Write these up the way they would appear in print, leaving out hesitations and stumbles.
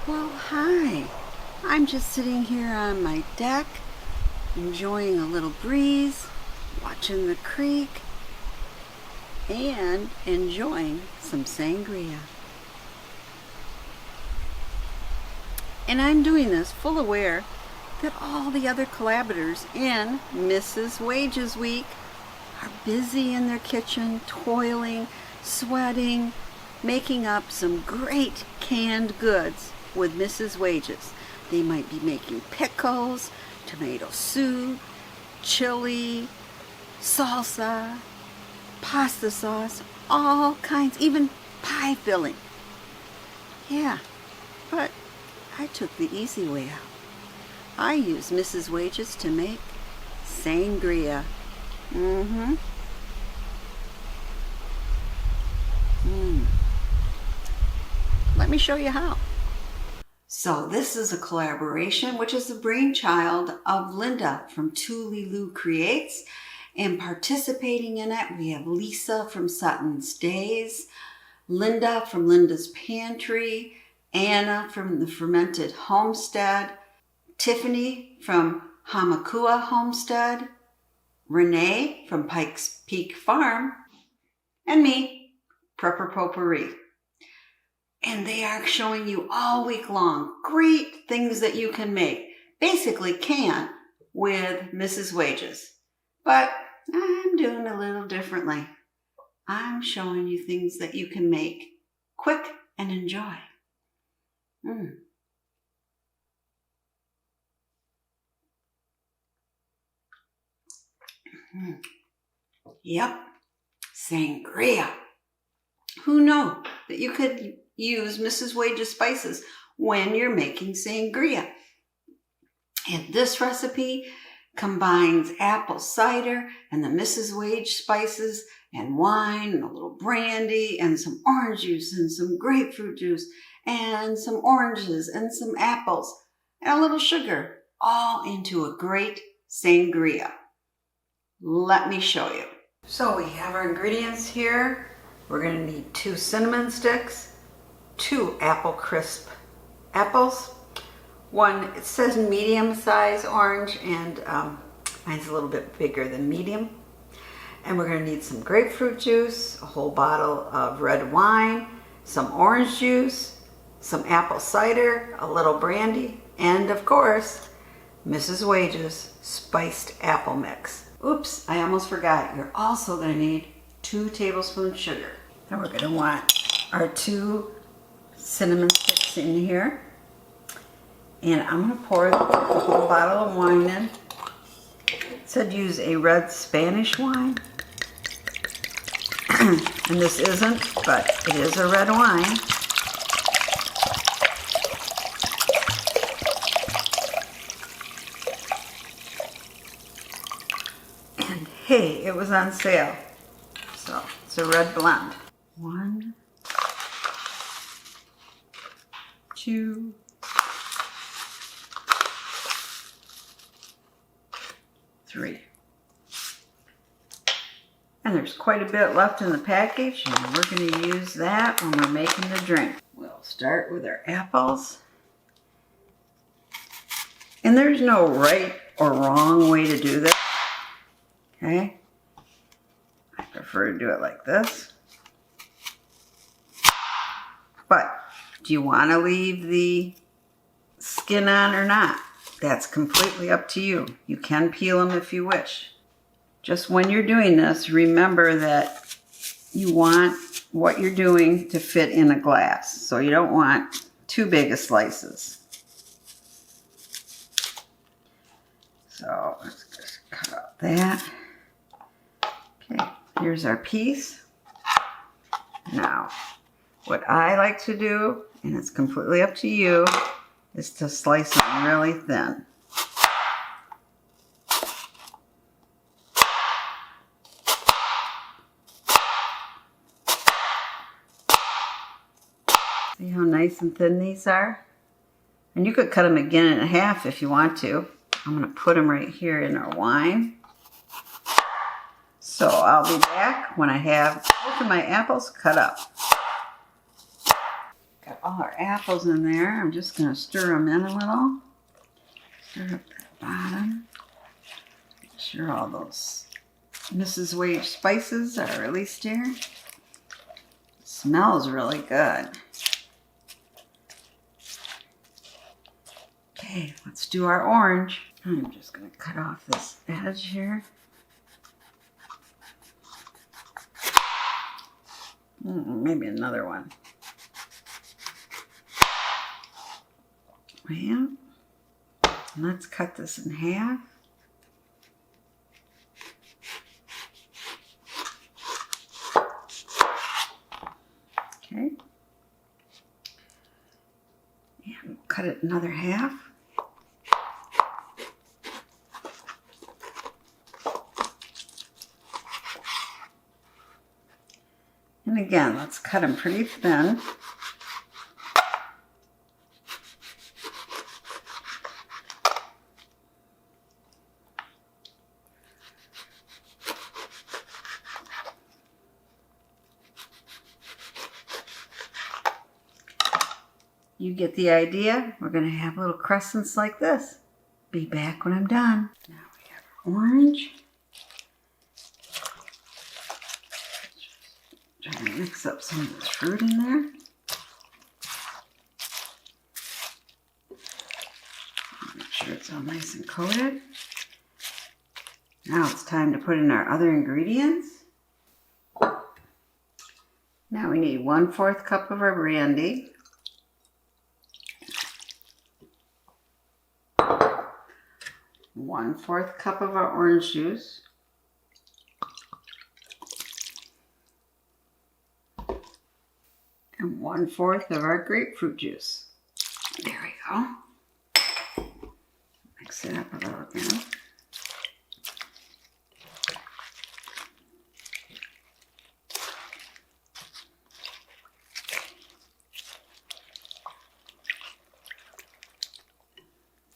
Well, hi. I'm just sitting here on my deck, enjoying a little breeze, watching the creek, and enjoying some sangria. And I'm doing this full aware that all the other collaborators in Mrs. Wages Week are busy in their kitchen, toiling, sweating, making up some great canned goods with Mrs. Wages. They might be making pickles, tomato soup, chili, salsa, pasta sauce, all kinds, even pie filling. Yeah, but I took the easy way out. I used Mrs. Wages to make sangria. Let me show you how. So this is a collaboration, which is the brainchild of Linda from Tuliloo Creates. And participating in it, we have Lisa from Sutton's Days, Linda from Linda's Pantry, Anna from the Fermented Homestead, Tiffany from Hamakua Homestead, Renee from Pikes Peak Farm, and me, Prepper Potpourri. And they are showing you all week long great things that you can make. Basically can with Mrs. Wages. But I'm doing a little differently. I'm showing you things that you can make quick and enjoy. Yep, sangria. Who knew that you could use Mrs. Wages spices when you're making sangria? And this recipe combines apple cider and the Mrs. Wage spices and wine and a little brandy and some orange juice and some grapefruit juice and some oranges and some apples and a little sugar, all into a great sangria. Let me show you. So we have our ingredients here. We're going to need 2 cinnamon sticks, 2 apple crisp apples, 1, it says medium size orange, and mine's a little bit bigger than medium. And we're going to need some grapefruit juice, a whole bottle of red wine, some orange juice, some apple cider, a little brandy, and of course, Mrs. Wages spiced apple mix. Oops, I almost forgot. You're also going to need 2 tablespoons sugar. And we're going to want our 2 cinnamon sticks in here. And I'm going to pour the whole bottle of wine in. It said use a red Spanish wine. And this isn't, but it is a red wine. And hey, it was on sale. So it's a red blend. 1, 2, 3. And there's quite a bit left in the package, and we're going to use that when we're making the drink. We'll start with our apples. And there's no right or wrong way to do this. Okay? I prefer to do it like this. But do you want to leave the skin on or not? That's completely up to you. You can peel them if you wish. Just when you're doing this, remember that you want what you're doing to fit in a glass. So you don't want too big of slices. So let's just cut out that. Okay, here's our piece. Now, what I like to do, and it's completely up to you, is to slice them really thin. See how nice and thin these are? And you could cut them again in half if you want to. I'm going to put them right here in our wine. So I'll be back when I have both of my apples cut up. Got all our apples in there. I'm just going to stir them in a little. Stir up the bottom. Make sure all those Mrs. Wade spices are released here. It smells really good. Okay, let's do our orange. I'm just going to cut off this edge here. Maybe another one. Well, let's cut this in half. Okay. And we'll cut it another half. And again, let's cut them pretty thin. You get the idea. We're going to have little crescents like this. Be back when I'm done. Now we have our orange. Trying to mix up some of this fruit in there. Make sure it's all nice and coated. Now it's time to put in our other ingredients. Now we need 1/4 cup of our brandy. 1/4 cup of our orange juice. And 1/4 of our grapefruit juice. There we go. Mix it up a little bit.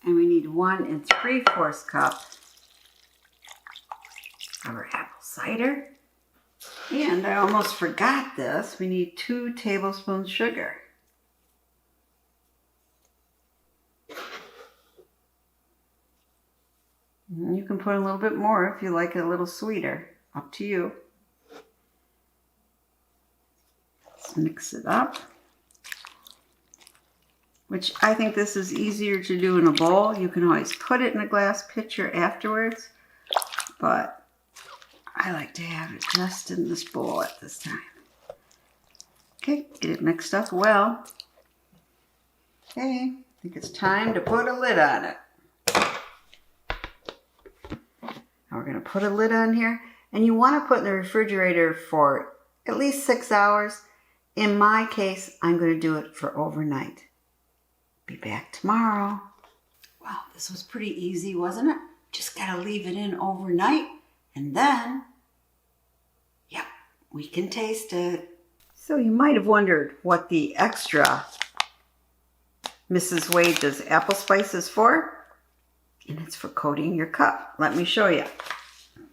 And we need 1 3/4 cup of our apple cider. And I almost forgot this. We need 2 tablespoons sugar. And you can put a little bit more if you like it a little sweeter. Up to you. Let's mix it up. Which I think this is easier to do in a bowl. You can always put it in a glass pitcher afterwards. But I like to have it just in this bowl at this time. Okay, get it mixed up well. Okay, I think it's time to put a lid on it. Now we're going to put a lid on here. And you want to put in the refrigerator for at least 6 hours. In my case, I'm going to do it for overnight. Be back tomorrow. Wow, this was pretty easy, wasn't it? Just got to leave it in overnight. And then, yep, we can taste it. So you might have wondered what the extra Mrs. Wade does apple spices for. And it's for coating your cup. Let me show you.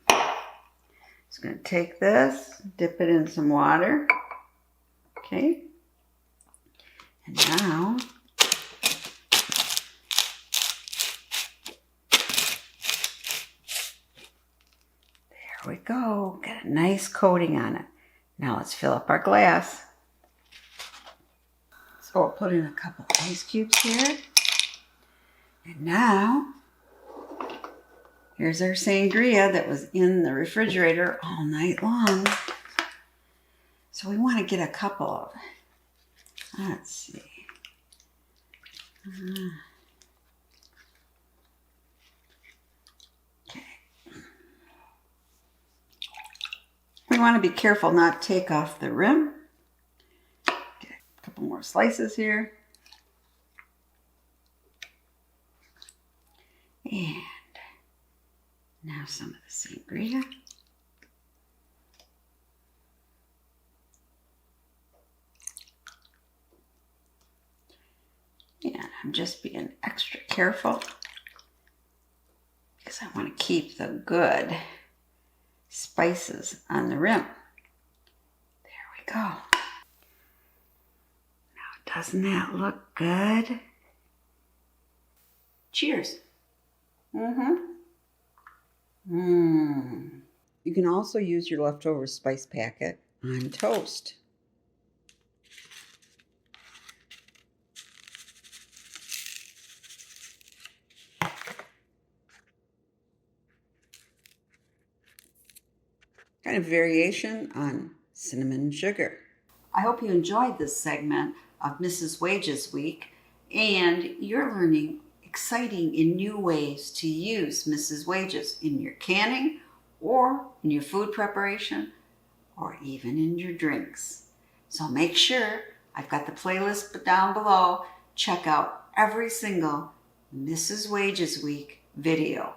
Just going to take this, dip it in some water. Okay. And now, there we go. Got a nice coating on it. Now let's fill up our glass. So we'll put in a couple ice cubes here. And now, here's our sangria that was in the refrigerator all night long. So we want to get a couple of, let's see. Okay. We want to be careful not to take off the rim. Get a couple more slices here. And now some of the sangria. And I'm just being extra careful because I want to keep the good spices on the rim. There we go. Now Doesn't that look good? Cheers. You can also use your leftover spice packet on toast. Kind of variation on cinnamon sugar. I hope you enjoyed this segment of Mrs. Wage's Week, and you're learning exciting and new ways to use Mrs. Wage's in your canning or in your food preparation or even in your drinks. So make sure, I've got the playlist down below, check out every single Mrs. Wage's Week video.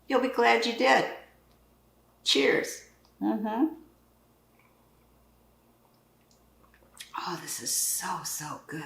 You'll be glad you did. Cheers. Oh, this is so good.